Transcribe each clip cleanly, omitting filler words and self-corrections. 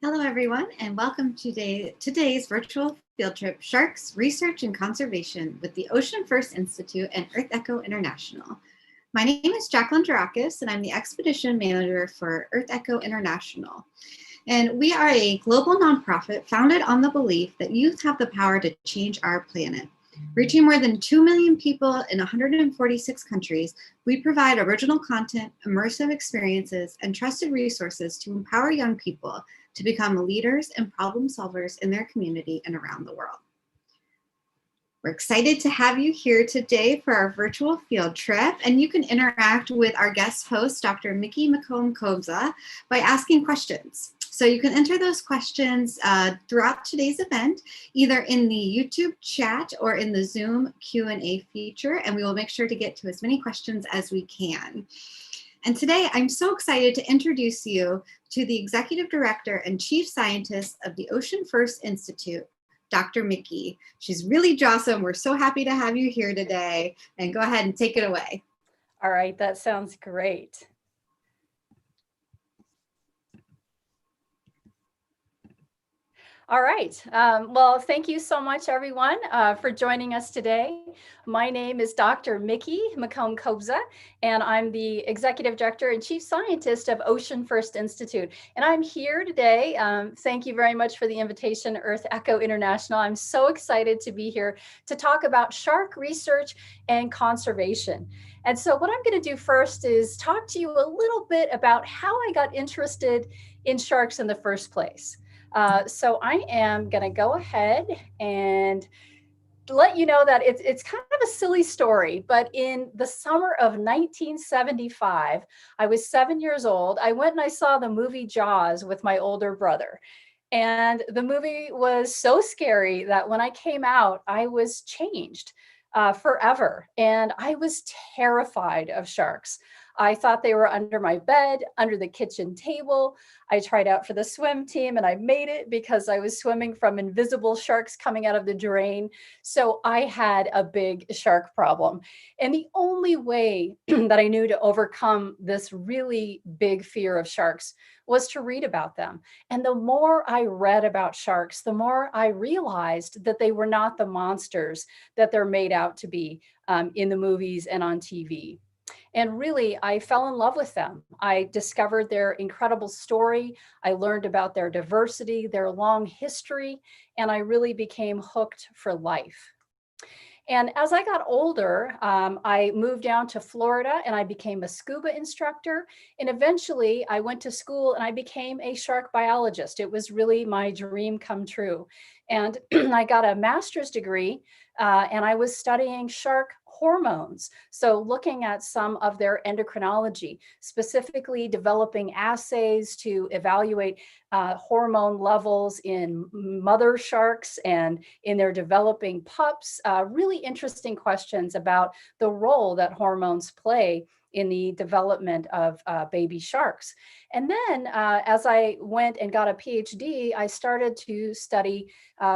Hello, everyone, and welcome to today's virtual field trip, Sharks, Research and Conservation with the Ocean First Institute and EarthEcho International. My name is Jacqueline Durakis, and I'm the Expedition Manager for EarthEcho International. And we are a global nonprofit founded on the belief that youth have the power to change our planet. Reaching more than 2 million people in 146 countries, we provide original content, immersive experiences, and trusted resources to empower young people to become leaders and problem solvers in their community and around the world. We're excited to have you here today for our virtual field trip, and you can interact with our guest host, Dr. Mikki McComb-Kobza, by asking questions. So you can enter those questions throughout today's event, either in the YouTube chat or in the Zoom Q&A feature, and we will make sure to get to as many questions as we can. And today, I'm so excited to introduce you to the Executive Director and Chief Scientist of the Ocean First Institute, Dr. Mikki. She's really awesome. We're so happy to have you here today. And go ahead and take it away. All right, that sounds great. All right. Well, thank you so much, everyone, for joining us today. My name is Dr. Mikki McComb-Kobza, and I'm the Executive Director and Chief Scientist of Ocean First Institute. And I'm here today. Thank you very much for the invitation, EarthEcho International. I'm so excited to be here to talk about shark research and conservation. And so what I'm going to do first is talk to you a little bit about how I got interested in sharks in the first place. So I am going to go ahead and let you know that it's kind of a silly story, but in the summer of 1975, I was 7 years old. I went and I saw the movie Jaws with my older brother. And the movie was so scary that when I came out, I was changed forever. And I was terrified of sharks. I thought they were under my bed, under the kitchen table. I tried out for the swim team and I made it because I was swimming from invisible sharks coming out of the drain. So I had a big shark problem. And the only way that I knew to overcome this really big fear of sharks was to read about them. And the more I read about sharks, the more I realized that they were not the monsters that they're made out to be in the movies and on TV. And really, I fell in love with them. I discovered their incredible story. I learned about their diversity, their long history, and I really became hooked for life. And as I got older, I moved down to Florida and I became a scuba instructor. And eventually I went to school and I became a shark biologist. It was really my dream come true. And I got a master's degree and I was studying shark hormones. So looking at some of their endocrinology, specifically developing assays to evaluate hormone levels in mother sharks and in their developing pups. Really interesting questions about the role that hormones play in the development of baby sharks. And then as I went and got a PhD, I started to study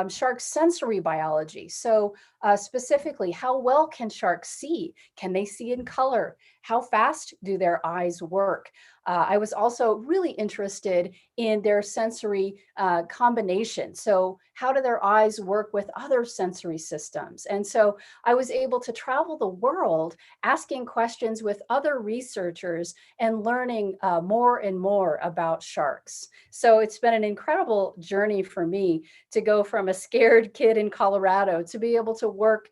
shark sensory biology. So specifically, how well can sharks see? Can they see in color? How fast do their eyes work? I was also really interested in their sensory combination. So how do their eyes work with other sensory systems? And so I was able to travel the world asking questions with other researchers and learning more and more about sharks. So it's been an incredible journey for me to go from a scared kid in Colorado to be able to work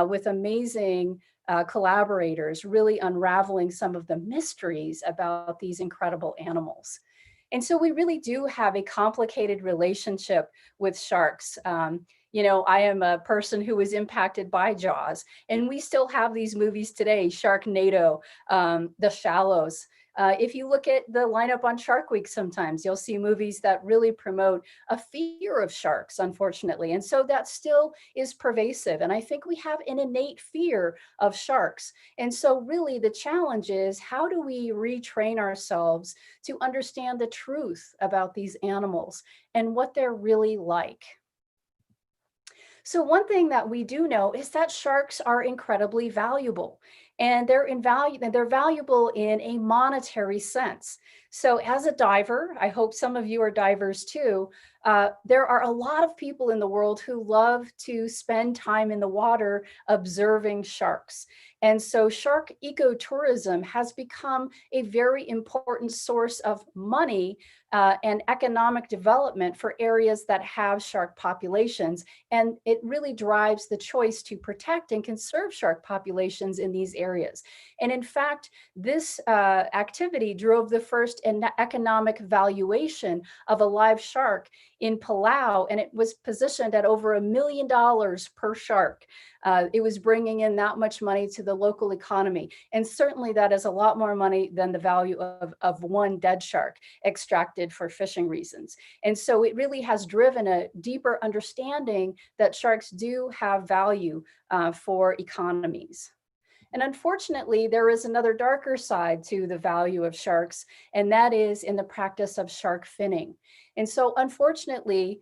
with amazing collaborators, really unraveling some of the mysteries about these incredible animals. And so we really do have a complicated relationship with sharks. You know, I am a person who was impacted by Jaws, and we still have these movies today, Sharknado, The Shallows. If you look at the lineup on Shark Week sometimes, you'll see movies that really promote a fear of sharks, unfortunately. And so that still is pervasive. And I think we have an innate fear of sharks. And so really the challenge is, how do we retrain ourselves to understand the truth about these animals and what they're really like? So one thing that we do know is that sharks are incredibly valuable. and they're valuable in a monetary sense. So as a diver, I hope some of you are divers too. There are a lot of people in the world who love to spend time in the water observing sharks. And so shark ecotourism has become a very important source of money and economic development for areas that have shark populations. And it really drives the choice to protect and conserve shark populations in these areas. And in fact, this activity drove the first economic valuation of a live shark in Palau, and it was positioned at over $1 million per shark. It was bringing in that much money to the local economy. And certainly that is a lot more money than the value of one dead shark extracted for fishing reasons. And so it really has driven a deeper understanding that sharks do have value for economies. And unfortunately, there is another darker side to the value of sharks, and that is in the practice of shark finning. And so unfortunately,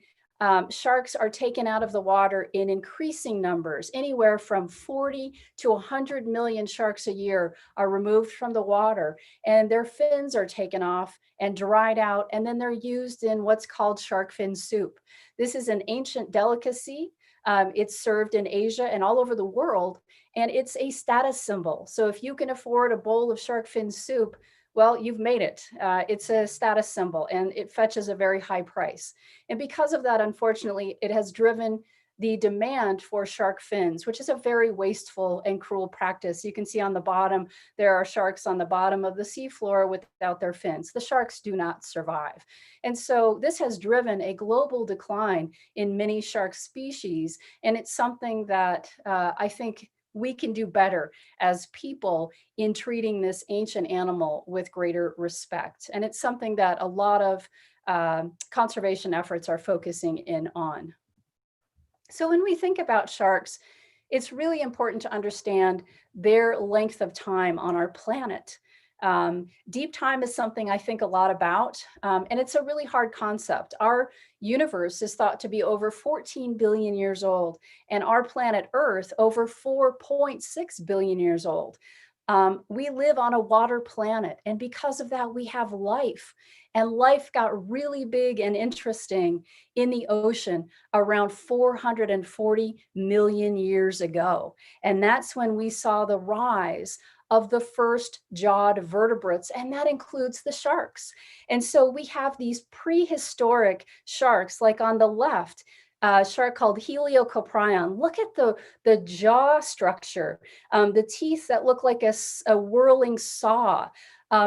sharks are taken out of the water in increasing numbers. Anywhere from 40 to 100 million sharks a year are removed from the water, and their fins are taken off and dried out, and then they're used in what's called shark fin soup. This is an ancient delicacy. It's served in Asia and all over the world, and it's a status symbol. So if you can afford a bowl of shark fin soup, well, you've made it. It's a status symbol, and it fetches a very high price. And because of that, unfortunately, it has driven the demand for shark fins, which is a very wasteful and cruel practice. You can see on the bottom, there are sharks on the bottom of the seafloor without their fins. The sharks do not survive. And so this has driven a global decline in many shark species. And it's something that I think we can do better as people in treating this ancient animal with greater respect. And it's something that a lot of conservation efforts are focusing in on. So when we think about sharks, it's really important to understand their length of time on our planet. Deep time is something I think a lot about, and it's a really hard concept. Our universe is thought to be over 14 billion years old, and our planet Earth over 4.6 billion years old. We live on a water planet, and because of that, we have life. And life got really big and interesting in the ocean around 440 million years ago. And that's when we saw the rise of the first jawed vertebrates, and that includes the sharks. And so we have these prehistoric sharks, like on the left, a shark called Heliocoprion. Look at the jaw structure, the teeth that look like a whirling saw.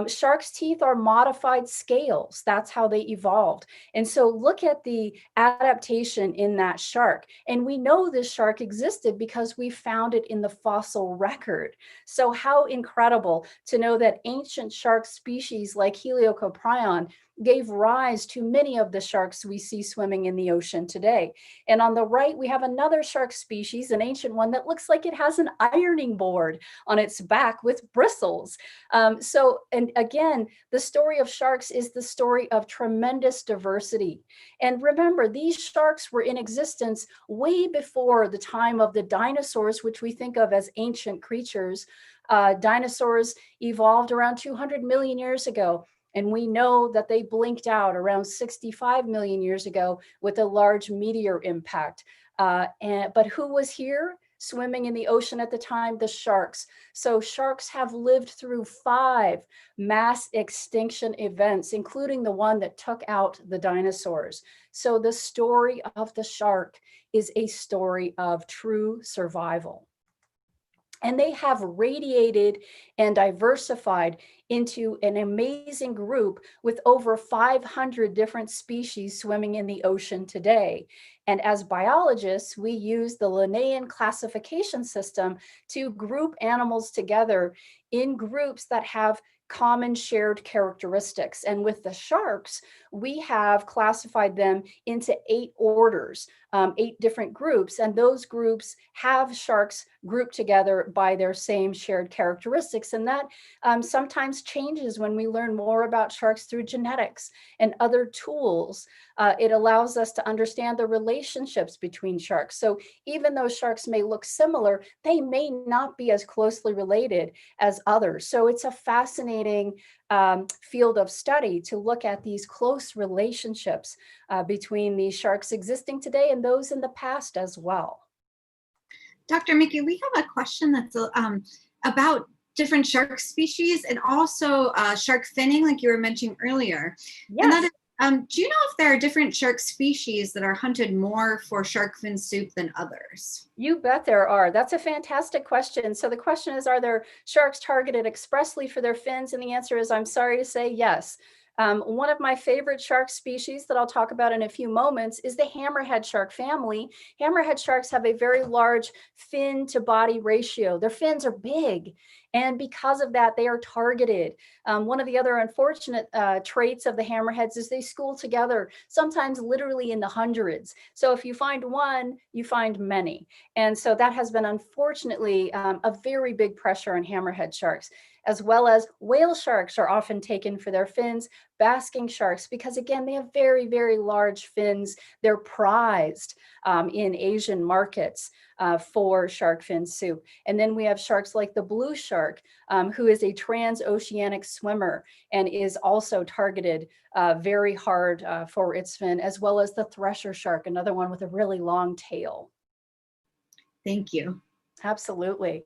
Sharks' teeth are modified scales. That's how they evolved. And so look at the adaptation in that shark. And we know this shark existed because we found it in the fossil record. So how incredible to know that ancient shark species like Heliocoprion gave rise to many of the sharks we see swimming in the ocean today. And on the right, we have another shark species, an ancient one that looks like it has an ironing board on its back with bristles. And again, the story of sharks is the story of tremendous diversity. And remember, these sharks were in existence way before the time of the dinosaurs, which we think of as ancient creatures. Dinosaurs evolved around 200 million years ago. And we know that they blinked out around 65 million years ago with a large meteor impact. But who was here swimming in the ocean at the time? The sharks. So sharks have lived through 5 mass extinction events, including the one that took out the dinosaurs. So the story of the shark is a story of true survival. And they have radiated and diversified into an amazing group with over 500 different species swimming in the ocean today. And as biologists, we use the Linnaean classification system to group animals together in groups that have common shared characteristics. And with the sharks, we have classified them into 8 orders, 8 different groups. And those groups have sharks grouped together by their same shared characteristics. And that sometimes science changes when we learn more about sharks through genetics and other tools. It allows us to understand the relationships between sharks. So even though sharks may look similar, they may not be as closely related as others. So it's a fascinating field of study to look at these close relationships between these sharks existing today and those in the past as well. Dr. Mikki, we have a question that's about different shark species and also shark finning, like you were mentioning earlier. Yes. And that is, do you know if there are different shark species that are hunted more for shark fin soup than others? You bet there are. That's a fantastic question. So the question is, are there sharks targeted expressly for their fins? And the answer is, I'm sorry to say, yes. One of my favorite shark species that I'll talk about in a few moments is the hammerhead shark family. Hammerhead sharks have a very large fin to body ratio. Their fins are big, and because of that, they are targeted. One of the other unfortunate traits of the hammerheads is they school together, sometimes literally in the hundreds. So if you find one, you find many. And so that has been, unfortunately, a very big pressure on hammerhead sharks, as well as whale sharks are often taken for their fins, basking sharks, because again, they have very, very large fins. They're prized in Asian markets for shark fin soup. And then we have sharks like the blue shark, who is a transoceanic swimmer and is also targeted very hard for its fin, as well as the thresher shark, another one with a really long tail. Thank you. Absolutely.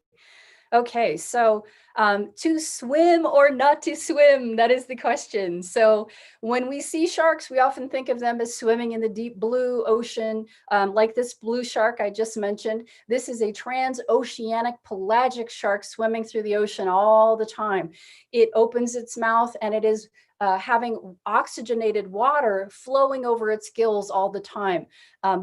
Okay, so to swim or not to swim, that is the question. So when we see sharks, we often think of them as swimming in the deep blue ocean, like this blue shark I just mentioned. This is a transoceanic pelagic shark swimming through the ocean all the time. It opens its mouth and it is having oxygenated water flowing over its gills all the time.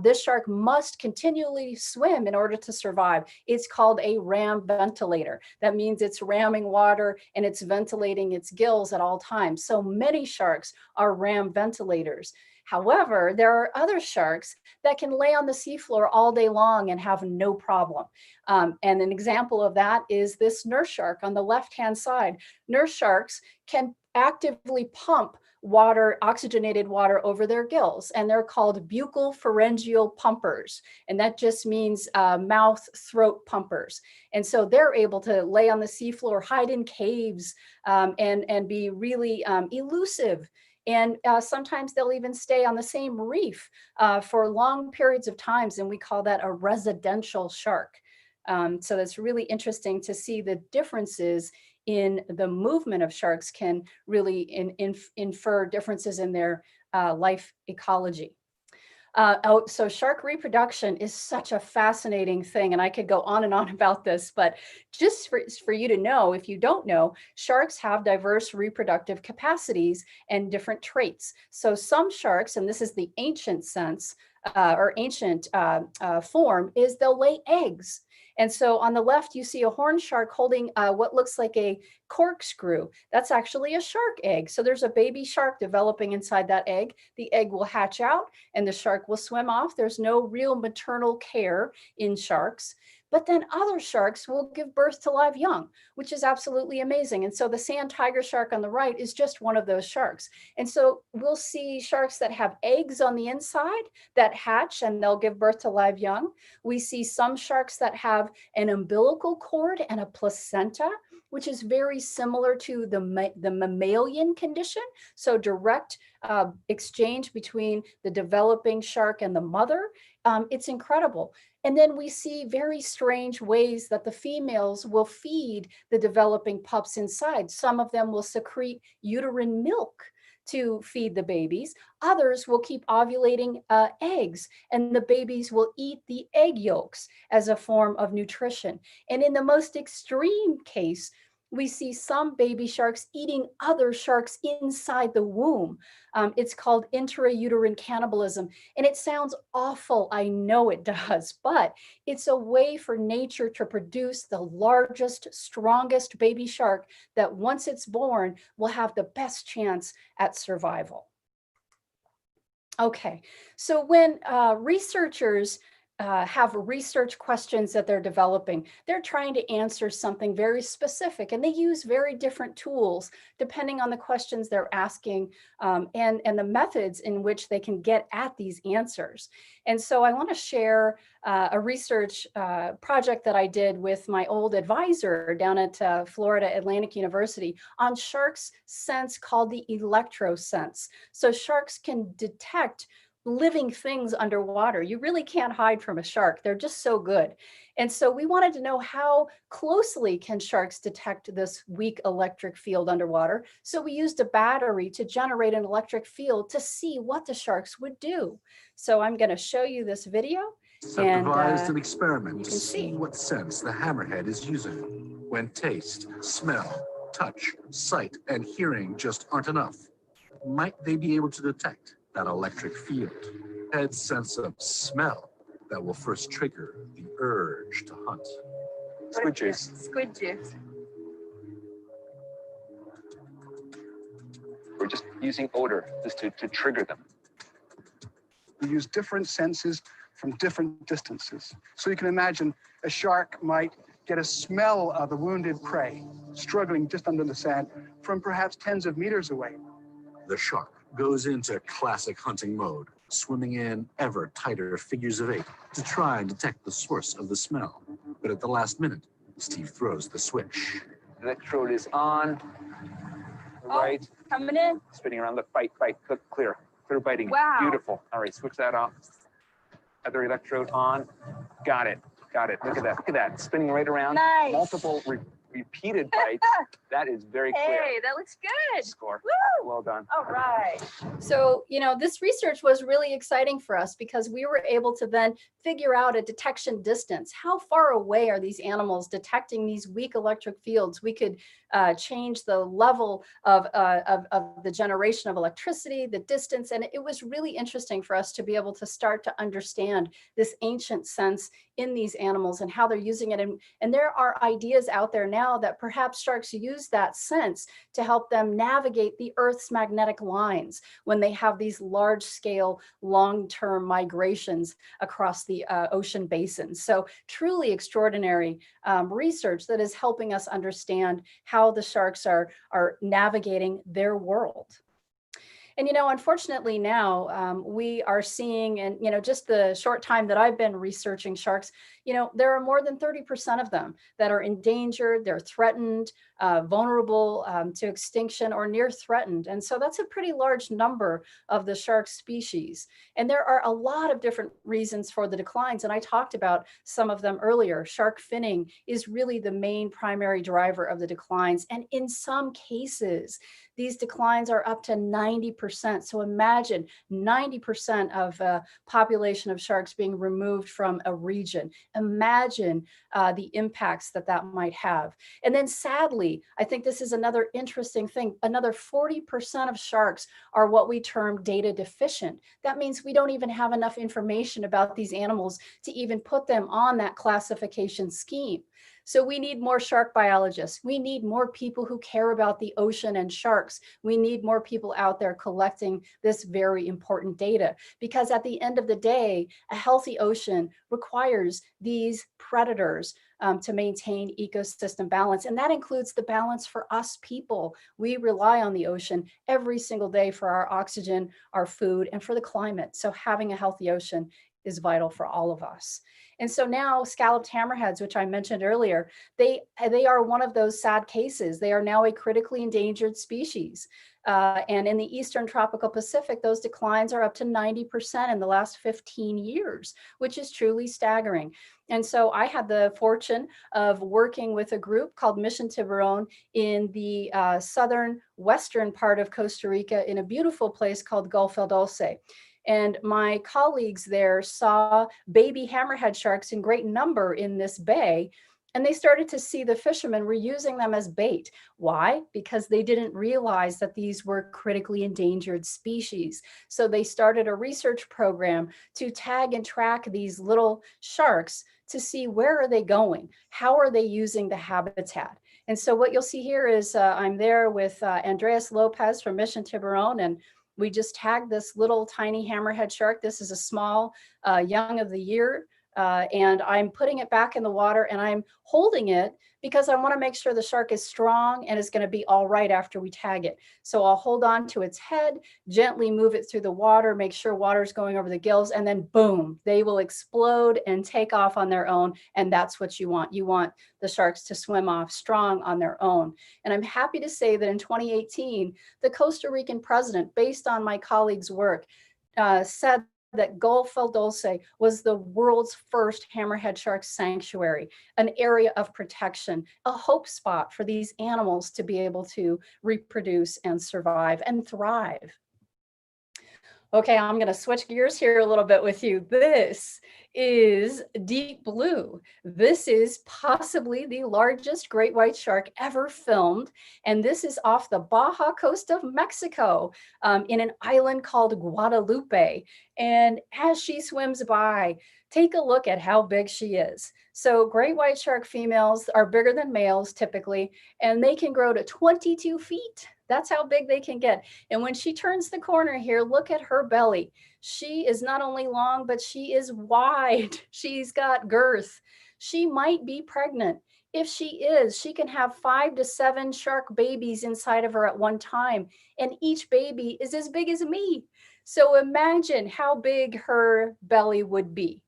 This shark must continually swim in order to survive. It's called a ram ventilator. That means it's ramming water and it's ventilating its gills at all times. So many sharks are ram ventilators. However, there are other sharks that can lay on the seafloor all day long and have no problem. And an example of that is this nurse shark on the left-hand side. Nurse sharks can actively pump water, oxygenated water over their gills, and they're called buccal pharyngeal pumpers. And that just means mouth throat pumpers. And so they're able to lay on the seafloor, hide in caves, and be really elusive. And sometimes they'll even stay on the same reef for long periods of times, and we call that a residential shark. So that's really interesting to see the differences in the movement of sharks can really infer differences in their life ecology. So shark reproduction is such a fascinating thing, and I could go on and on about this, but just for you to know, if you don't know, sharks have diverse reproductive capacities and different traits. So some sharks, and this is the ancient sense, or ancient form, is they'll lay eggs. And so on the left, you see a horn shark holding what looks like a corkscrew. That's actually a shark egg. So there's a baby shark developing inside that egg. The egg will hatch out and the shark will swim off. There's no real maternal care in sharks. But then other sharks will give birth to live young, which is absolutely amazing. And so the sand tiger shark on the right is just one of those sharks. And so we'll see sharks that have eggs on the inside that hatch and they'll give birth to live young. We see some sharks that have an umbilical cord and a placenta, which is very similar to the mammalian condition. So direct exchange between the developing shark and the mother. It's incredible. And then we see very strange ways that the females will feed the developing pups inside. Some of them will secrete uterine milk to feed the babies. Others will keep ovulating eggs, and the babies will eat the egg yolks as a form of nutrition. And in the most extreme case, we see some baby sharks eating other sharks inside the womb. It's called intrauterine cannibalism. And it sounds awful, I know it does, but it's a way for nature to produce the largest, strongest baby shark that once it's born will have the best chance at survival. Okay, so when researchers have research questions that they're developing. They're trying to answer something very specific, and they use very different tools depending on the questions they're asking, and the methods in which they can get at these answers. And so I want to share a research project that I did with my old advisor down at Florida Atlantic University on sharks' sense called the electrosense. So sharks can detect living things underwater. You really can't hide from a shark. They're just so good. And so we wanted to know how closely can sharks detect this weak electric field underwater. So we used a battery to generate an electric field to see what the sharks would do. So I'm going to show you this video. Have devised an experiment to see what sense the hammerhead is using when taste, smell, touch, sight, and hearing just aren't enough. Might they be able to detect that electric field? Head's sense of smell that will first trigger the urge to hunt. Squid juice. Squid juice. We're just using odor just to trigger them. We use different senses from different distances. So you can imagine a shark might get a smell of a wounded prey struggling just under the sand from perhaps tens of meters away. The shark goes into classic hunting mode, swimming in ever tighter figures of 8 to try and detect the source of the smell. But at the last minute, Steve throws the switch. Electrode is on. Right. Coming in. Spinning around the fight, clear biting. Wow. Beautiful. All right, switch that off. Other electrode on. Got it. Look at that. Spinning right around. Nice. Multiple repeated bites. That is very clear. Hey, that looks good. Score. Woo! Well done. All right. So, this research was really exciting for us because we were able to then figure out a detection distance. How far away are these animals detecting these weak electric fields? We could change the level of the generation of electricity, the distance, and it was really interesting for us to be able to start to understand this ancient sense in these animals and how they're using it. And there are ideas out there now that perhaps sharks use that sense to help them navigate the Earth's magnetic lines when they have these large-scale, long-term migrations across the ocean basins. So truly extraordinary research that is helping us understand how the sharks are navigating their world. And, unfortunately now we are seeing, and, just the short time that I've been researching sharks, there are more than 30% of them that are endangered, they're threatened, vulnerable to extinction or near threatened. And so that's a pretty large number of the shark species. And there are a lot of different reasons for the declines. And I talked about some of them earlier. Shark finning is really the main primary driver of the declines. And in some cases, these declines are up to 90%. So imagine 90% of a population of sharks being removed from a region. Imagine the impacts that might have. And then sadly, I think this is another interesting thing. Another 40% of sharks are what we term data deficient. That means we don't even have enough information about these animals to even put them on that classification scheme. So we need more shark biologists. We need more people who care about the ocean and sharks. We need more people out there collecting this very important data, because at the end of the day, a healthy ocean requires these predators to maintain ecosystem balance. And that includes the balance for us people. We rely on the ocean every single day for our oxygen, our food, and for the climate. So having a healthy ocean is vital for all of us. And so now scalloped hammerheads, which I mentioned earlier, they are one of those sad cases. They are now a critically endangered species. And in the Eastern tropical Pacific, those declines are up to 90% in the last 15 years, which is truly staggering. And so I had the fortune of working with a group called Mission Tiburon in the southern western part of Costa Rica in a beautiful place called Gulf El Dulce. And my colleagues there saw baby hammerhead sharks in great number in this bay, and they started to see the fishermen were using them as bait. Why? Because they didn't realize that these were critically endangered species. So they started a research program to tag and track these little sharks to see where are they going? How are they using the habitat? And so what you'll see here is I'm there with Andreas Lopez from Mission Tiburon, and we just tagged this little tiny hammerhead shark. This is a small young of the year and I'm putting it back in the water and I'm holding it because I want to make sure the shark is strong and is going to be all right after we tag it. So I'll hold on to its head, gently move it through the water, make sure water's going over the gills, and then boom, they will explode and take off on their own. And that's what you want. You want the sharks to swim off strong on their own. And I'm happy to say that in 2018, the Costa Rican president, based on my colleague's work, said that Gulf Dulce was the world's first hammerhead shark sanctuary, an area of protection, a hope spot for these animals to be able to reproduce and survive and thrive. Okay, I'm going to switch gears here a little bit with you. This is deep blue. This is possibly the largest great white shark ever filmed. And this is off the Baja coast of Mexico in an island called Guadalupe. And as she swims by, take a look at how big she is. So great white shark females are bigger than males typically, and they can grow to 22 feet. That's how big they can get. And when she turns the corner here, look at her belly. She is not only long, but she is wide. She's got girth. She might be pregnant. If she is, she can have 5 to 7 shark babies inside of her at one time. And each baby is as big as me. So imagine how big her belly would be.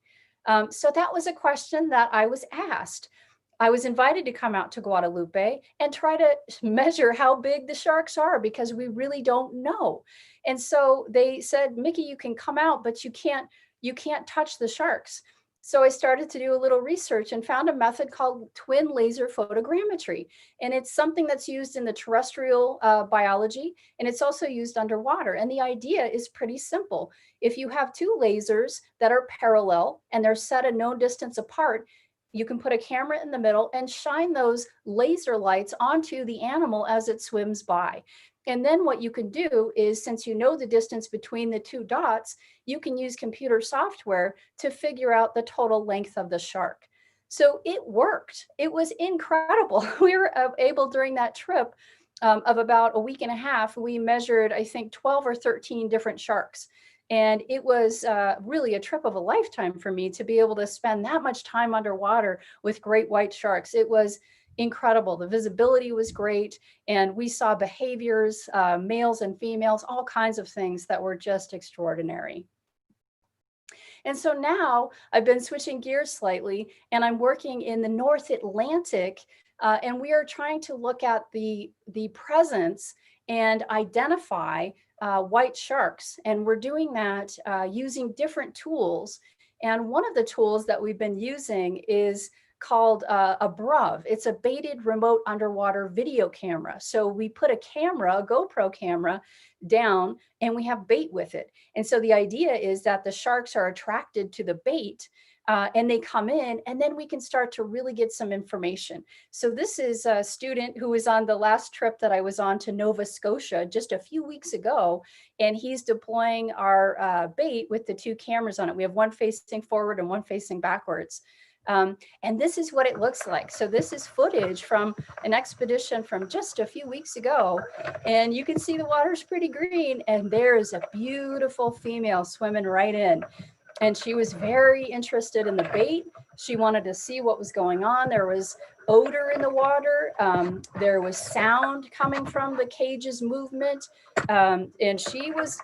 So that was a question that I was asked. I was invited to come out to Guadalupe and try to measure how big the sharks are because we really don't know. And so they said, Mikki, you can come out, but you can't touch the sharks. So I started to do a little research and found a method called twin laser photogrammetry. And it's something that's used in the terrestrial biology, and it's also used underwater. And the idea is pretty simple. If you have 2 lasers that are parallel and they're set a known distance apart, you can put a camera in the middle and shine those laser lights onto the animal as it swims by. And then what you can do is, since you know the distance between the 2 dots, you can use computer software to figure out the total length of the shark. So it worked. It was incredible. We were able during that trip of about a week and a half, we measured, I think, 12 or 13 different sharks. And it was really a trip of a lifetime for me to be able to spend that much time underwater with great white sharks. It was incredible. The visibility was great. And we saw behaviors, males and females, all kinds of things that were just extraordinary. And so now I've been switching gears slightly, and I'm working in the North Atlantic, and we are trying to look at the presence and identify white sharks. And we're doing that using different tools. And one of the tools that we've been using is called a BRUV. It's a baited remote underwater video camera. So we put a camera, a GoPro camera, down, and we have bait with it. And so the idea is that the sharks are attracted to the bait and they come in, and then we can start to really get some information. So this is a student who was on the last trip that I was on to Nova Scotia just a few weeks ago, and he's deploying our bait with the 2 cameras on it. We have one facing forward and one facing backwards. And this is what it looks like. So this is footage from an expedition from just a few weeks ago. And you can see the water's pretty green, and there's a beautiful female swimming right in. And she was very interested in the bait. She wanted to see what was going on. There was odor in the water. There was sound coming from the cage's movement. And she was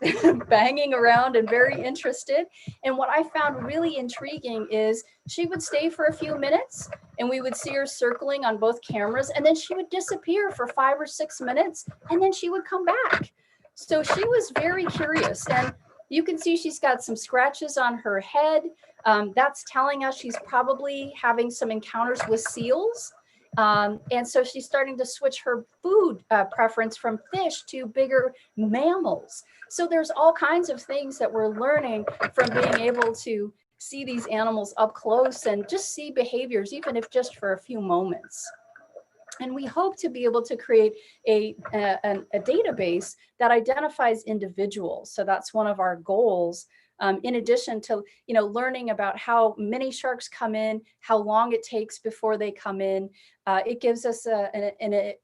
banging around and very interested. And what I found really intriguing is she would stay for a few minutes, and we would see her circling on both cameras, and then she would disappear for 5 or 6 minutes, and then she would come back. So she was very curious. And you can see she's got some scratches on her head. That's telling us she's probably having some encounters with seals. And so she's starting to switch her food preference from fish to bigger mammals. So there's all kinds of things that we're learning from being able to see these animals up close and just see behaviors, even if just for a few moments. And we hope to be able to create a database that identifies individuals. So that's one of our goals. In addition to, learning about how many sharks come in, how long it takes before they come in, it gives us an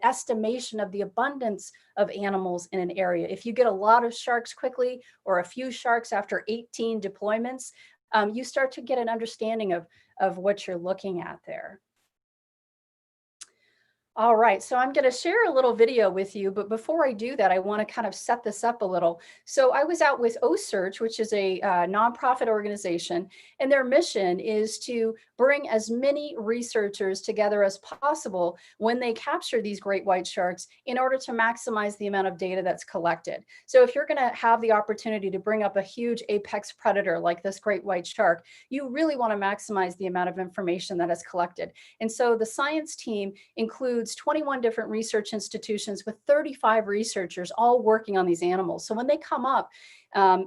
estimation of the abundance of animals in an area. If you get a lot of sharks quickly or a few sharks after 18 deployments, you start to get an understanding of what you're looking at there. All right, so I'm going to share a little video with you, but before I do that, I want to kind of set this up a little. So I was out with OCEARCH, which is a nonprofit organization, and their mission is to bring as many researchers together as possible when they capture these great white sharks in order to maximize the amount of data that's collected. So if you're going to have the opportunity to bring up a huge apex predator like this great white shark, you really want to maximize the amount of information that is collected. And so the science team includes 21 different research institutions with 35 researchers all working on these animals. So when they come up,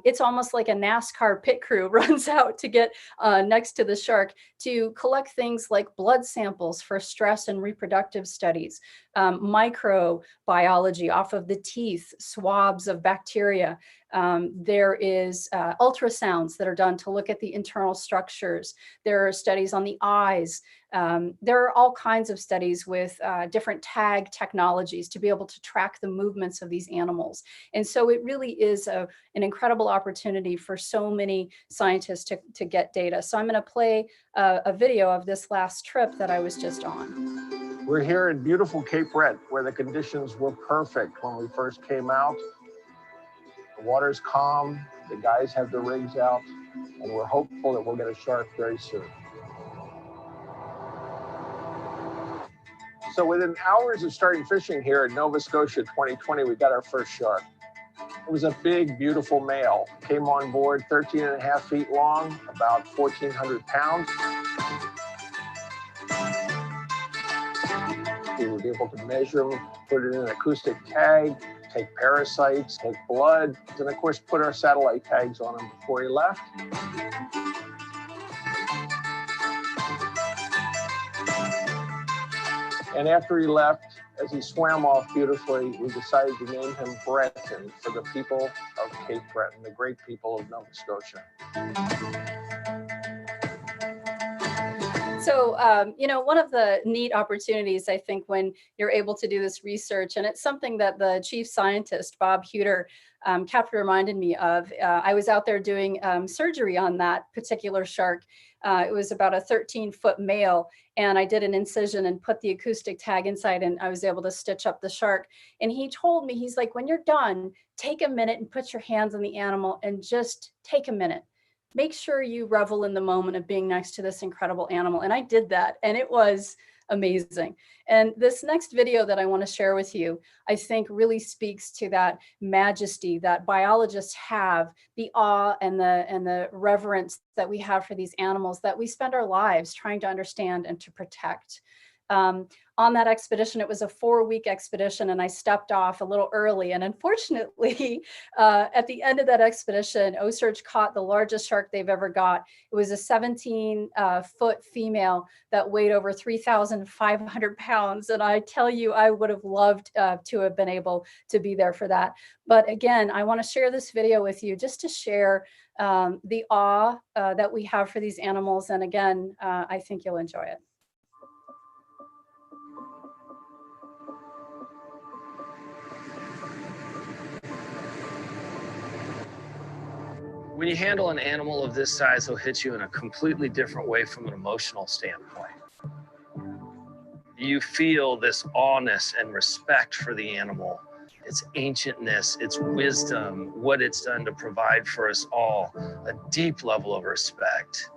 it's almost like a NASCAR pit crew runs out to get next to the shark to collect things like blood samples for stress and reproductive studies, microbiology off of the teeth, swabs of bacteria. There is ultrasounds that are done to look at the internal structures. There are studies on the eyes. There are all kinds of studies with different tag technologies to be able to track the movements of these animals. And so it really is an incredible opportunity for so many scientists to get data. So I'm going to play a video of this last trip that I was just on. We're here in beautiful Cape Red, where the conditions were perfect when we first came out. The water's calm, the guys have their rigs out, and we're hopeful that we'll get a shark very soon. So within hours of starting fishing here in Nova Scotia 2020, we got our first shark. It was a big, beautiful male. Came on board 13.5 feet long, about 1,400 pounds. We were able to measure him, put it in an acoustic tag, take parasites, take blood, and of course put our satellite tags on him before he left. And after he left, as he swam off beautifully, we decided to name him Breton for the people of Cape Breton, the great people of Nova Scotia. So, you know, one of the neat opportunities, I think, when you're able to do this research, and it's something that the chief scientist, Bob Huter, kept reminding me of. I was out there doing surgery on that particular shark. It was about a 13-foot male, and I did an incision and put the acoustic tag inside, and I was able to stitch up the shark. And he told me, he's like, when you're done, take a minute and put your hands on the animal and just take a minute. Make sure you revel in the moment of being next to this incredible animal. And I did that, and it was amazing. And this next video that I want to share with you, I think really speaks to that majesty that biologists have, the awe and the reverence that we have for these animals that we spend our lives trying to understand and to protect. On that expedition, it was a 4-week expedition, and I stepped off a little early. And unfortunately, at the end of that expedition, OCEARCH caught the largest shark they've ever got. It was a 17-foot female that weighed over 3,500 pounds. And I tell you, I would have loved to have been able to be there for that. But again, I want to share this video with you just to share the awe that we have for these animals. And again, I think you'll enjoy it. When you handle an animal of this size, they'll hit you in a completely different way from an emotional standpoint. You feel this awness and respect for the animal, its ancientness, its wisdom, what it's done to provide for us all, a deep level of respect.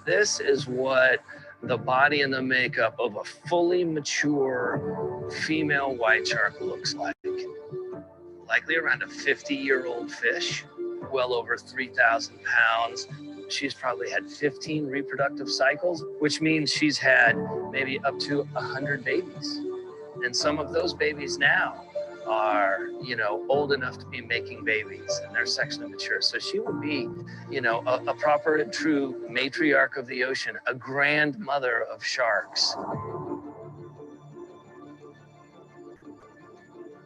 This is what the body and the makeup of a fully mature female white shark looks like. Likely around a 50-year-old fish, well over 3,000 pounds. She's probably had 15 reproductive cycles, which means she's had maybe up to 100 babies. And some of those babies now are, you know, old enough to be making babies and they're sexually mature. So she would be, you know, a proper and true matriarch of the ocean, a grandmother of sharks.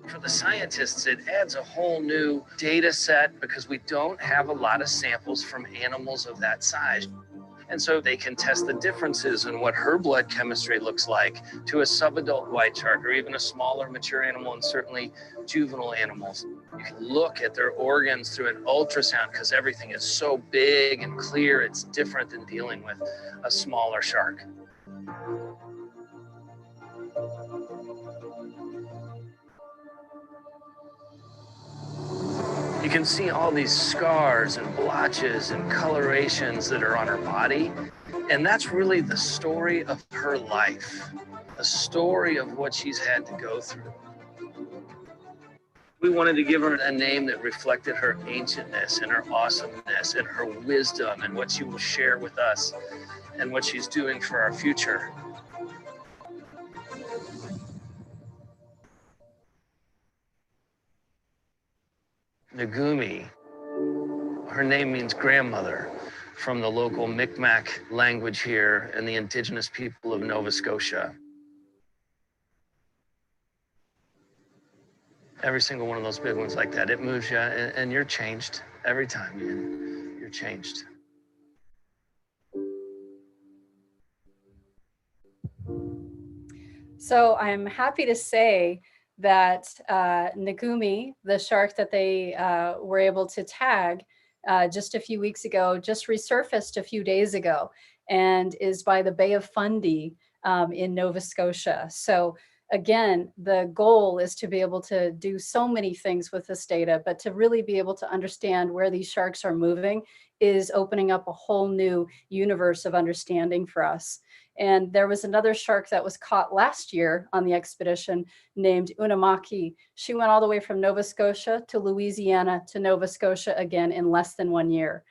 For the scientists, it adds a whole new data set because we don't have a lot of samples from animals of that size. And so they can test the differences in what her blood chemistry looks like to a subadult white shark, or even a smaller mature animal, and certainly juvenile animals. You can look at their organs through an ultrasound because everything is so big and clear. It's different than dealing with a smaller shark. You can see all these scars and blotches and colorations that are on her body. And that's really the story of her life, the story of what she's had to go through. We wanted to give her a name that reflected her ancientness and her awesomeness and her wisdom and what she will share with us and what she's doing for our future. Nagumi, her name means grandmother, from the local Micmac language here and the indigenous people of Nova Scotia. Every single one of those big ones like that, it moves you, and you're changed every time. You're changed. So I'm happy to say that Nagumi, the shark that they were able to tag just a few weeks ago, just resurfaced a few days ago and is by the Bay of Fundy in Nova Scotia. So again, the goal is to be able to do so many things with this data, but to really be able to understand where these sharks are moving is opening up a whole new universe of understanding for us. And there was another shark that was caught last year on the expedition named Unamaki. She went all the way from Nova Scotia to Louisiana to Nova Scotia again in less than 1 year.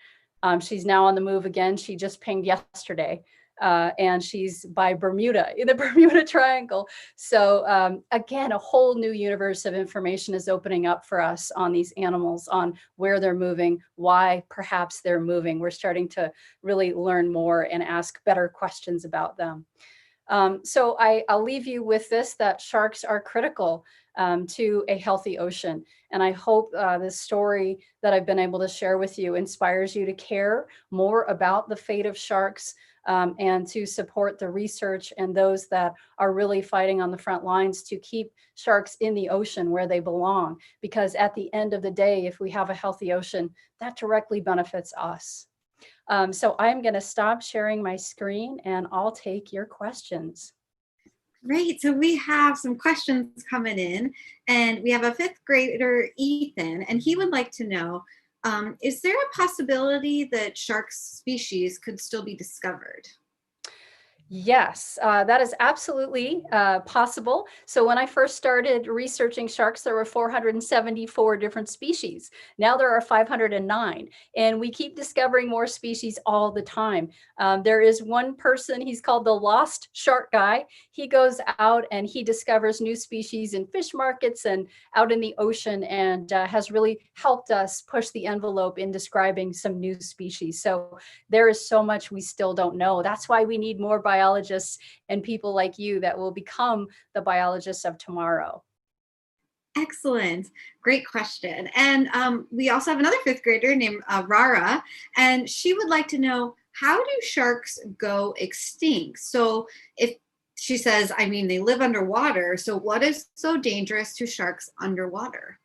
She's now on the move again. She just pinged yesterday. And she's by Bermuda, in the Bermuda Triangle. So again, a whole new universe of information is opening up for us on these animals, on where they're moving, why perhaps they're moving. We're starting to really learn more and ask better questions about them. So I'll leave you with this, that sharks are critical to a healthy ocean. And I hope this story that I've been able to share with you inspires you to care more about the fate of sharks, and to support the research and those that are really fighting on the front lines to keep sharks in the ocean where they belong. Because at the end of the day, if we have a healthy ocean, that directly benefits us. So I'm going to stop sharing my screen and I'll take your questions. Great. So we have some questions coming in, and we have a 5th grader, Ethan, and he would like to know, is there a possibility that shark species could still be discovered? Yes, that is absolutely possible. So when I first started researching sharks, there were 474 different species. Now there are 509, and we keep discovering more species all the time. There is one person, he's called the Lost Shark Guy. He goes out and he discovers new species in fish markets and out in the ocean, and has really helped us push the envelope in describing some new species. So there is so much we still don't know. That's why we need more biologists and people like you that will become the biologists of tomorrow. Excellent. Great question. And we also have another 5th grader named Rara, and she would like to know, how do sharks go extinct? So if she says, I mean, they live underwater, so what is so dangerous to sharks underwater?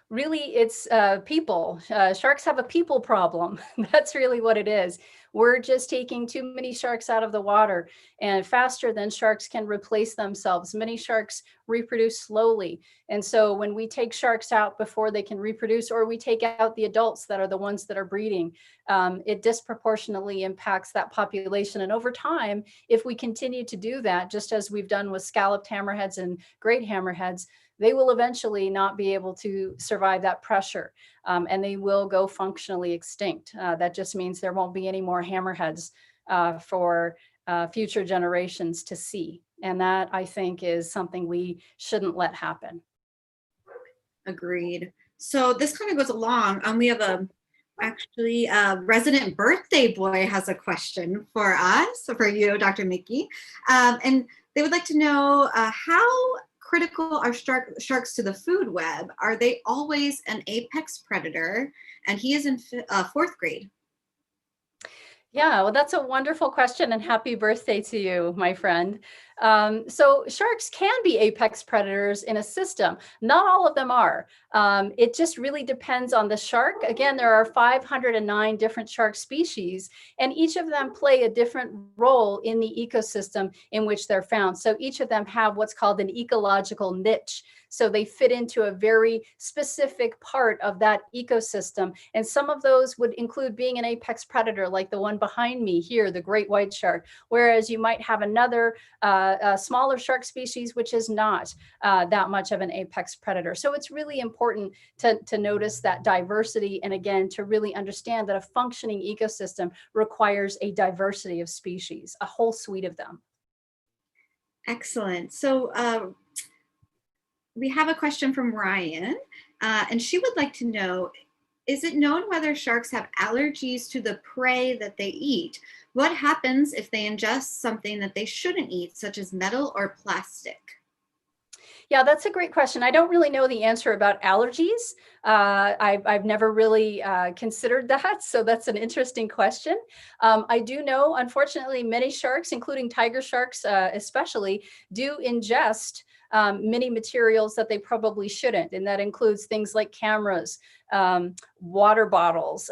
Really, it's people. Sharks have a people problem. That's really what it is. We're just taking too many sharks out of the water, and faster than sharks can replace themselves. Many sharks reproduce slowly. And so when we take sharks out before they can reproduce, or we take out the adults that are the ones that are breeding, it disproportionately impacts that population. And over time, if we continue to do that, just as we've done with scalloped hammerheads and great hammerheads, they will eventually not be able to survive that pressure, and they will go functionally extinct. That just means there won't be any more hammerheads for future generations to see. And that, I think, is something we shouldn't let happen. Agreed. So this kind of goes along. We have actually a resident birthday boy has a question for us, for you, Dr. Mikki. And they would like to know, how critical are sharks to the food web? Are they always an apex predator? And he is in 4th grade. Yeah, well, that's a wonderful question, and happy birthday to you, my friend. So sharks can be apex predators in a system. Not all of them are. It just really depends on the shark. Again, there are 509 different shark species, and each of them play a different role in the ecosystem in which they're found. So each of them have what's called an ecological niche. So they fit into a very specific part of that ecosystem. And some of those would include being an apex predator, like the one behind me here, the great white shark. Whereas you might have another smaller shark species, which is not that much of an apex predator. So it's really important to notice that diversity. And again, to really understand that a functioning ecosystem requires a diversity of species, a whole suite of them. Excellent. So we have a question from Ryan, and she would like to know, is it known whether sharks have allergies to the prey that they eat? What happens if they ingest something that they shouldn't eat, such as metal or plastic? Yeah, that's a great question. I don't really know the answer about allergies. I've never really considered that. So that's an interesting question. I do know, unfortunately, many sharks, including tiger sharks especially, do ingest many materials that they probably shouldn't. And that includes things like cameras, water bottles,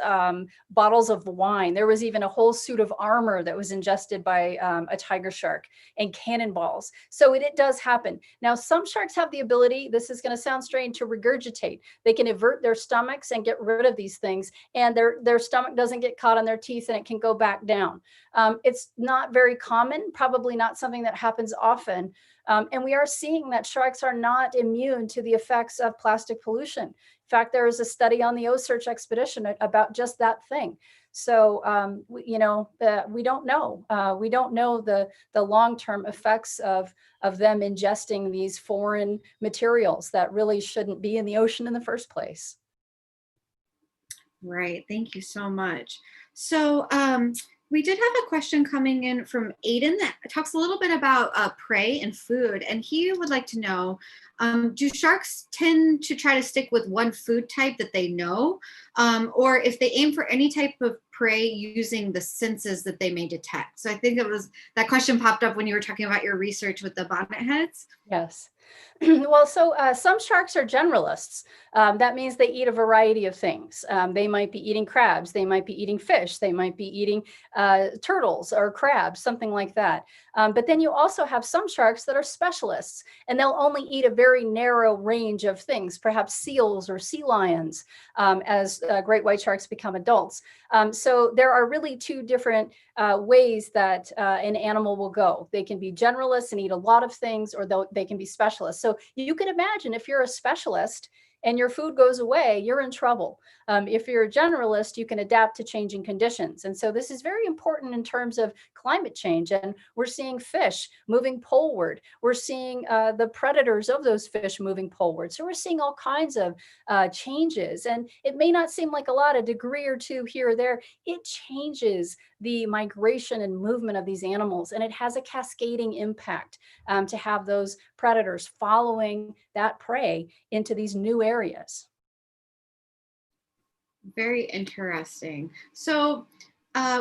bottles of wine. There was even a whole suit of armor that was ingested by a tiger shark, and cannonballs. So it does happen. Now, some sharks have the ability, this is going to sound strange, to regurgitate. They can invert their stomachs and get rid of these things, and their stomach doesn't get caught on their teeth and it can go back down. It's not very common, probably not something that happens often. And we are seeing that sharks are not immune to the effects of plastic pollution. In fact, there is a study on the OCEARCH expedition about just that thing. So, we don't know. We don't know the long-term effects of them ingesting these foreign materials that really shouldn't be in the ocean in the first place. Right. Thank you so much. So we did have a question coming in from Aiden that talks a little bit about prey and food. And he would like to know, do sharks tend to try to stick with one food type that they know? Or if they aim for any type of prey using the senses that they may detect? So I think that question popped up when you were talking about your research with the bonnet heads. Yes. Well, so some sharks are generalists. That means they eat a variety of things. They might be eating crabs. They might be eating fish. They might be eating turtles or crabs, something like that. But then you also have some sharks that are specialists, and they'll only eat a very narrow range of things, perhaps seals or sea lions, as great white sharks become adults. So there are really two different ways that an animal will go. They can be generalists and eat a lot of things, or they can be specialists. So you can imagine, if you're a specialist and your food goes away, you're in trouble. If you're a generalist, you can adapt to changing conditions. And so this is very important in terms of climate change. And we're seeing fish moving poleward. We're seeing the predators of those fish moving poleward. So we're seeing all kinds of changes. And it may not seem like a lot, a degree or two here or there. It changes the migration and movement of these animals. And it has a cascading impact to have those predators following that prey into these new areas. Very interesting. So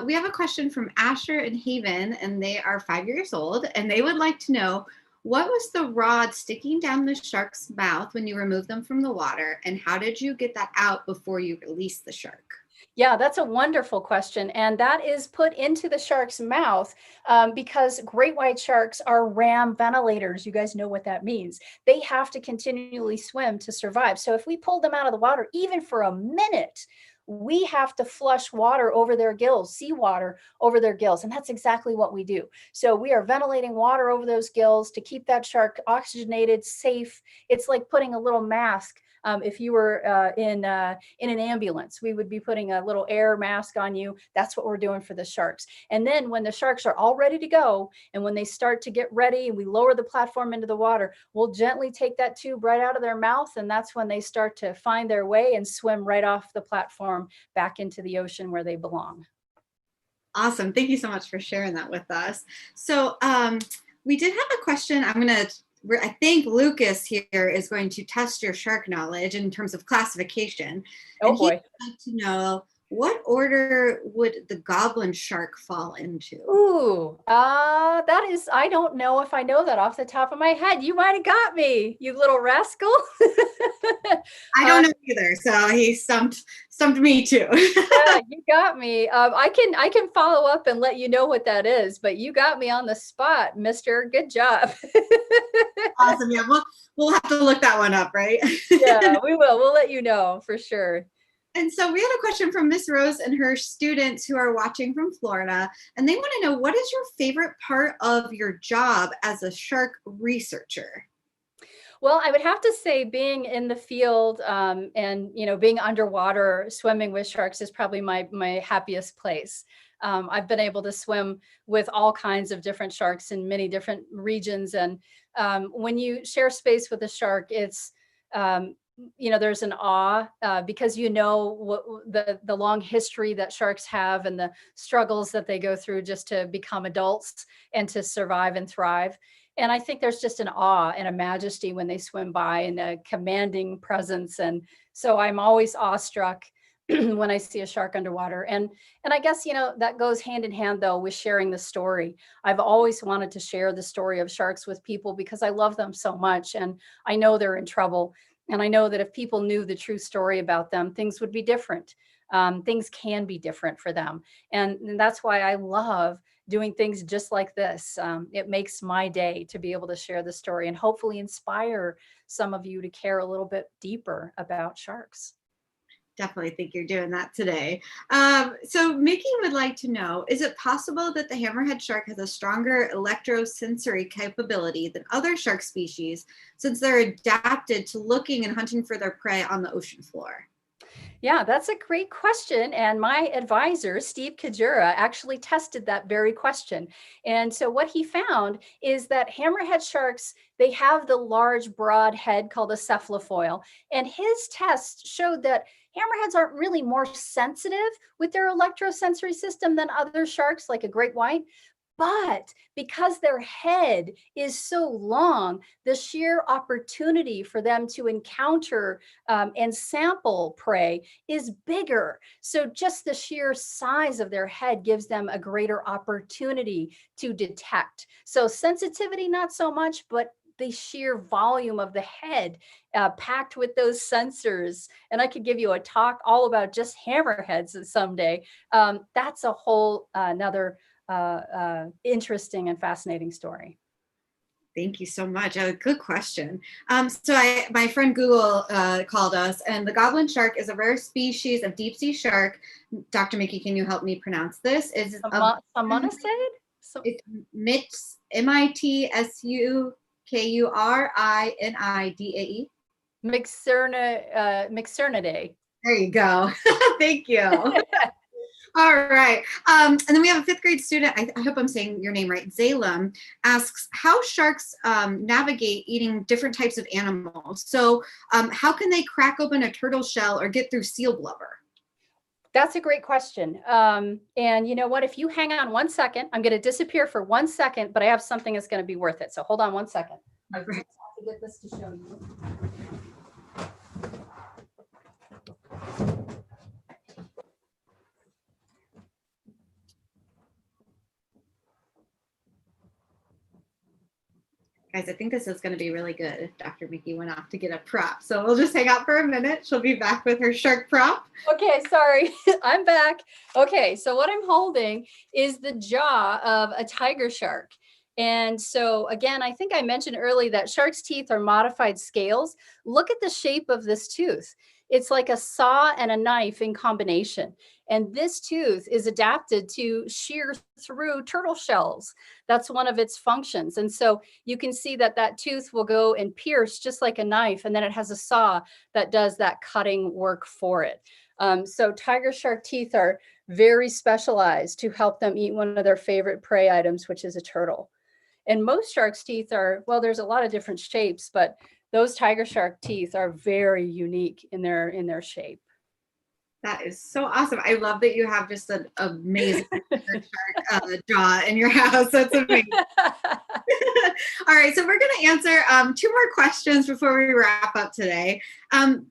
we have a question from Asher and Haven, and they are 5 years old, and they would like to know, what was the rod sticking down the shark's mouth when you removed them from the water, and how did you get that out before you released the shark? Yeah, that's a wonderful question. And that is put into the shark's mouth because great white sharks are ram ventilators. You guys know what that means. They have to continually swim to survive. So if we pull them out of the water, even for a minute, we have to flush water over their gills, seawater over their gills. And that's exactly what we do. So we are ventilating water over those gills to keep that shark oxygenated, safe. It's like putting a little mask. If you were in an ambulance, we would be putting a little air mask on you. That's what we're doing for the sharks. And then when the sharks are all ready to go, and when they start to get ready and we lower the platform into the water, we'll gently take that tube right out of their mouth. And that's when they start to find their way and swim right off the platform back into the ocean where they belong. Awesome. Thank you so much for sharing that with us. So we did have a question. I think Lucas here is going to test your shark knowledge in terms of classification. Oh boy. He'd like to know, what order would the goblin shark fall into? Ooh, that is, I don't know if I know that off the top of my head. You might have got me, you little rascal. I don't know either, so he stumped me too. Yeah, you got me. I can follow up and let you know what that is, but you got me on the spot, mister. Good job. Awesome. Yeah, we'll have to look that one up, right? Yeah, we will. We'll let you know for sure. And so we had a question from Miss Rose and her students who are watching from Florida, and they want to know, what is your favorite part of your job as a shark researcher? Well, I would have to say being in the field and, being underwater, swimming with sharks is probably my happiest place. I've been able to swim with all kinds of different sharks in many different regions. And when you share space with a shark, it's, there's an awe because what the long history that sharks have and the struggles that they go through just to become adults and to survive and thrive. And I think there's just an awe and a majesty when they swim by, and a commanding presence. And so I'm always awestruck when I see a shark underwater. And I guess, that goes hand in hand though with sharing the story. I've always wanted to share the story of sharks with people because I love them so much. And I know they're in trouble. And I know that if people knew the true story about them, things would be different. Things can be different for them. And that's why I love doing things just like this. It makes my day to be able to share the story and hopefully inspire some of you to care a little bit deeper about sharks. Definitely think you're doing that today. So Mikki would like to know, is it possible that the hammerhead shark has a stronger electrosensory capability than other shark species, since they're adapted to looking and hunting for their prey on the ocean floor? Yeah, that's a great question. And my advisor, Steve Kajura, actually tested that very question. And so what he found is that hammerhead sharks, they have the large, broad head called a cephalofoil. And his tests showed that hammerheads aren't really more sensitive with their electrosensory system than other sharks, like a great white. But because their head is so long, the sheer opportunity for them to encounter and sample prey is bigger. So just the sheer size of their head gives them a greater opportunity to detect. So sensitivity, not so much, but the sheer volume of the head packed with those sensors. And I could give you a talk all about just hammerheads someday. That's a whole another interesting and fascinating story. Thank you so much. Good question. My friend Google called us, and the goblin shark is a rare species of deep sea shark. Dr. Mikki, can you help me pronounce this? It's MITS, MITSUKURINIDAE. Mixernidae. There you go. Thank you. All right. And then we have a 5th grade student, I hope I'm saying your name right, Zalem, asks how sharks navigate eating different types of animals. So how can they crack open a turtle shell or get through seal blubber? That's a great question. And you know what, if you hang on 1 second, I'm going to disappear for 1 second, but I have something that's going to be worth it. So hold on 1 second. I just have to get this to show you. Guys, I think this is going to be really good if Dr. Mikki went off to get a prop. So we'll just hang out for a minute. She'll be back with her shark prop. Okay, sorry, I'm back. Okay, so what I'm holding is the jaw of a tiger shark. And so again, I think I mentioned earlier that sharks' teeth are modified scales. Look at the shape of this tooth. It's like a saw and a knife in combination. And this tooth is adapted to shear through turtle shells. That's one of its functions. And so you can see that that tooth will go and pierce just like a knife. And then it has a saw that does that cutting work for it. So tiger shark teeth are very specialized to help them eat one of their favorite prey items, which is a turtle. And most sharks' teeth are, well, there's a lot of different shapes, but those tiger shark teeth are very unique in their shape. That is so awesome. I love that you have just an amazing shark jaw in your house. That's amazing. All right, so we're going to answer 2 more questions before we wrap up today. And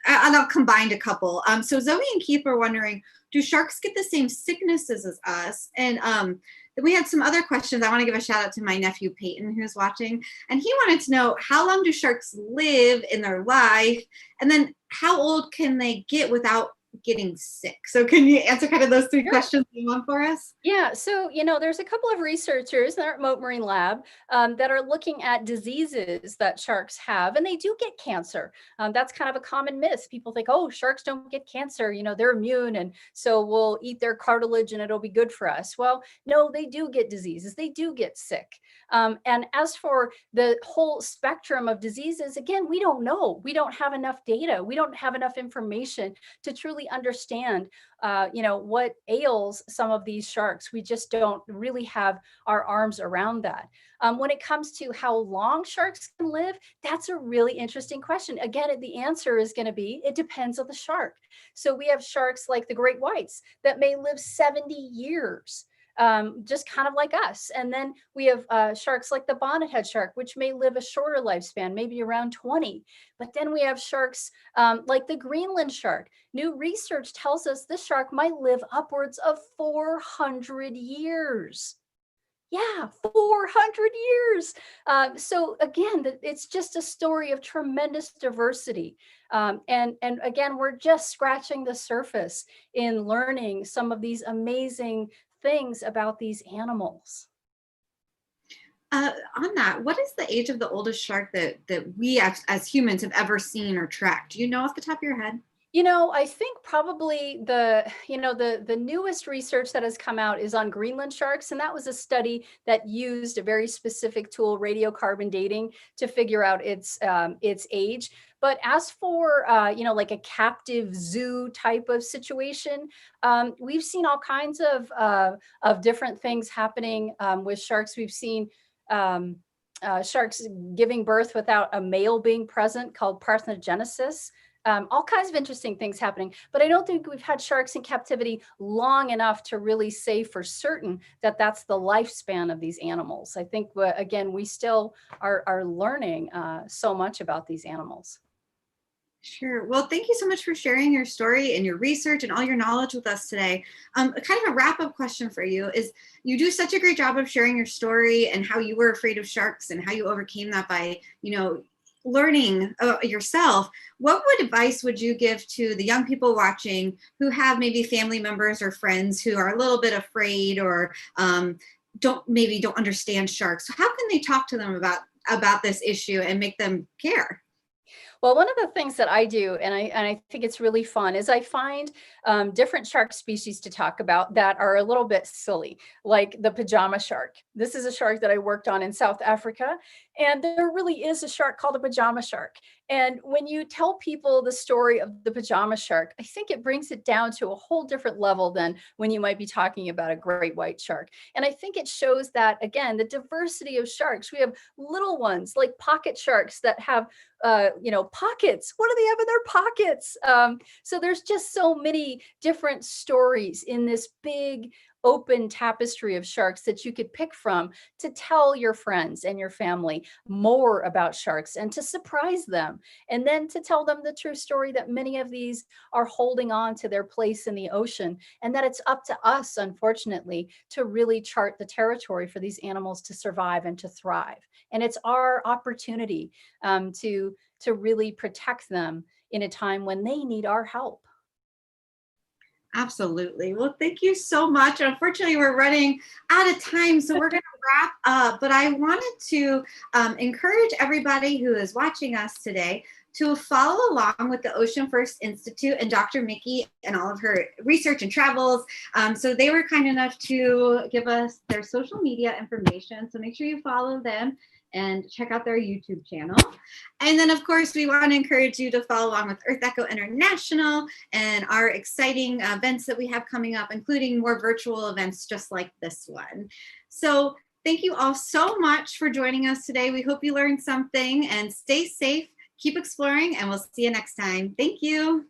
I'll combine a couple. So Zoe and Keith were wondering, do sharks get the same sicknesses as us? And then we had some other questions. I want to give a shout out to my nephew Peyton, who's watching, and he wanted to know, how long do sharks live in their life, and then how old can they get without getting sick? So can you answer kind of those three questions in one for us? Yeah, so, there's a couple of researchers in our Moat Marine Lab that are looking at diseases that sharks have, and they do get cancer. That's kind of a common myth. People think, oh, sharks don't get cancer, they're immune, and so we'll eat their cartilage and it'll be good for us. Well, no, they do get diseases. They do get sick. And as for the whole spectrum of diseases, again, we don't know. We don't have enough data. We don't have enough information to truly understand, what ails some of these sharks. We just don't really have our arms around that. When it comes to how long sharks can live, that's a really interesting question. Again, the answer is going to be, it depends on the shark. So we have sharks like the great whites that may live 70 years. Just kind of like us. And then we have sharks like the bonnethead shark, which may live a shorter lifespan, maybe around 20. But then we have sharks like the Greenland shark. New research tells us this shark might live upwards of 400 years. Yeah, 400 years. So again, it's just a story of tremendous diversity. And again, we're just scratching the surface in learning some of these amazing things about these animals. On that, what is the age of the oldest shark that we as humans have ever seen or tracked? Do you know off the top of your head? I think probably the newest research that has come out is on Greenland sharks. And that was a study that used a very specific tool, radiocarbon dating, to figure out its age. But as for, like a captive zoo type of situation, we've seen all kinds of different things happening with sharks. We've seen sharks giving birth without a male being present, called parthenogenesis. All kinds of interesting things happening, but I don't think we've had sharks in captivity long enough to really say for certain that that's the lifespan of these animals. I think, again, we still are learning so much about these animals. Sure. Well, thank you so much for sharing your story and your research and all your knowledge with us today. Kind of a wrap-up question for you is, you do such a great job of sharing your story and how you were afraid of sharks and how you overcame that by, learning yourself. What advice would you give to the young people watching who have maybe family members or friends who are a little bit afraid or don't understand sharks? How can they talk to them about this issue and make them care? Well, one of the things that I do, and I think it's really fun, is I find different shark species to talk about that are a little bit silly, like the pajama shark. This is a shark that I worked on in South Africa, and there really is a shark called a pajama shark. And when you tell people the story of the pajama shark, I think it brings it down to a whole different level than when you might be talking about a great white shark. And I think it shows that, again, the diversity of sharks. We have little ones like pocket sharks that have pockets. What do they have in their pockets? So there's just so many different stories in this big open tapestry of sharks that you could pick from to tell your friends and your family more about sharks and to surprise them. And then to tell them the true story that many of these are holding on to their place in the ocean, and that it's up to us, unfortunately, to really chart the territory for these animals to survive and to thrive. And it's our opportunity to really protect them in a time when they need our help. Absolutely. Well, thank you so much. Unfortunately, we're running out of time, so we're going to wrap up. But I wanted to encourage everybody who is watching us today to follow along with the Ocean First Institute and Dr. Mikki and all of her research and travels. So they were kind enough to give us their social media information. So make sure you follow them and check out their YouTube channel. And then, of course, we want to encourage you to follow along with EarthEcho International and our exciting events that we have coming up, including more virtual events just like this one. So thank you all so much for joining us today. We hope you learned something, and stay safe, keep exploring, and we'll see you next time. Thank you.